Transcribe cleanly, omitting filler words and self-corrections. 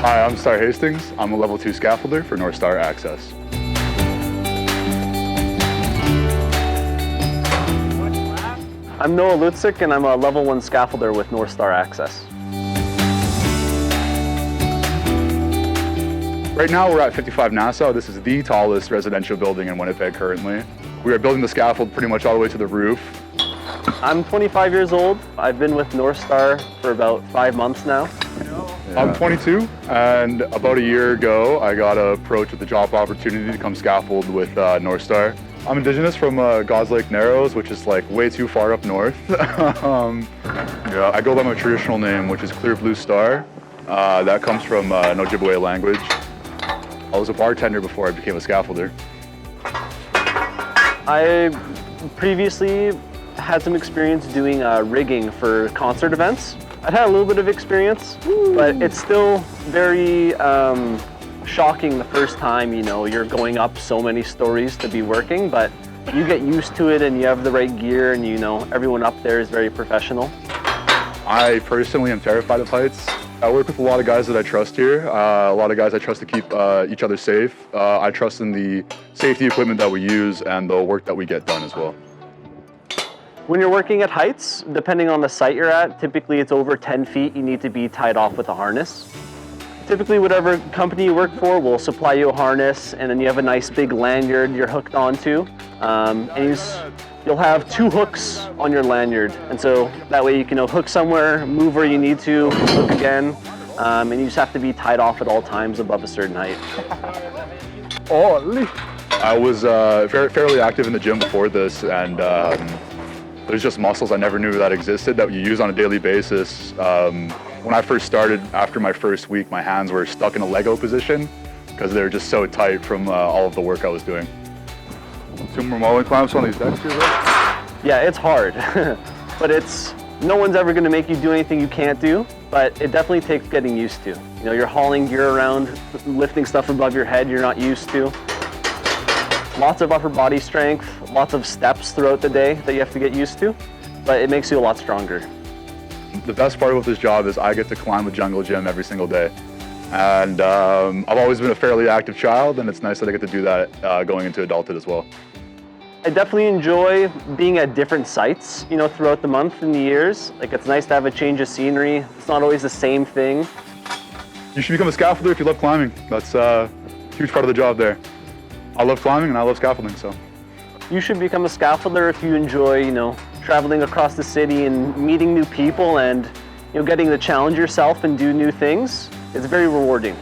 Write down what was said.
Hi, I'm Star Hastings. I'm a level 2 scaffolder for Northstar Access. I'm Noah Lutzek, and I'm a level 1 scaffolder with Northstar Access. Right now we're at 55 Nassau. This is the tallest residential building in Winnipeg currently. We are building the scaffold pretty much all the way to the roof. I'm 25 years old. I've been with Northstar for about 5 months now. Yeah. I'm 22, and about a year ago I got approached with the job opportunity to come scaffold with Northstar. I'm Indigenous from Gauze Lake Narrows, which is like way too far up north. Yeah, I go by my traditional name, which is Clear Blue Star. That comes from Ojibwe language. I was a bartender before I became a scaffolder. I previously had some experience doing rigging for concert events. I'd had a little bit of experience, but it's still very shocking the first time, you're going up so many stories to be working, but you get used to it and you have the right gear and everyone up there is very professional. I personally am terrified of heights. I work with a lot of guys that I trust here, a lot of guys I trust to keep each other safe. I trust in the safety equipment that we use and the work that we get done as well. When you're working at heights, depending on the site you're at, typically it's over 10 feet, you need to be tied off with a harness. Typically, whatever company you work for will supply you a harness, and then you have a nice big lanyard you're hooked onto. And you'll have 2 hooks on your lanyard, and so that way you can hook somewhere, move where you need to, hook again, and you just have to be tied off at all times above a certain height. I was fairly active in the gym before this, and there's just muscles I never knew that existed that you use on a daily basis. When I first started, after my first week, my hands were stuck in a Lego position because they were just so tight from all of the work I was doing. 2 more mullet clamps on these decks here, right? Yeah, it's hard, but no one's ever going to make you do anything you can't do, but it definitely takes getting used to. You're hauling gear around, lifting stuff above your head you're not used to. Lots of upper body strength, lots of steps throughout the day that you have to get used to, but it makes you a lot stronger. The best part about this job is I get to climb a jungle gym every single day. And I've always been a fairly active child, and it's nice that I get to do that going into adulthood as well. I definitely enjoy being at different sites, throughout the month and the years. It's nice to have a change of scenery. It's not always the same thing. You should become a scaffolder if you love climbing. That's a huge part of the job there. I love climbing and I love scaffolding, so. You should become a scaffolder if you enjoy, traveling across the city and meeting new people and, getting to challenge yourself and do new things. It's very rewarding.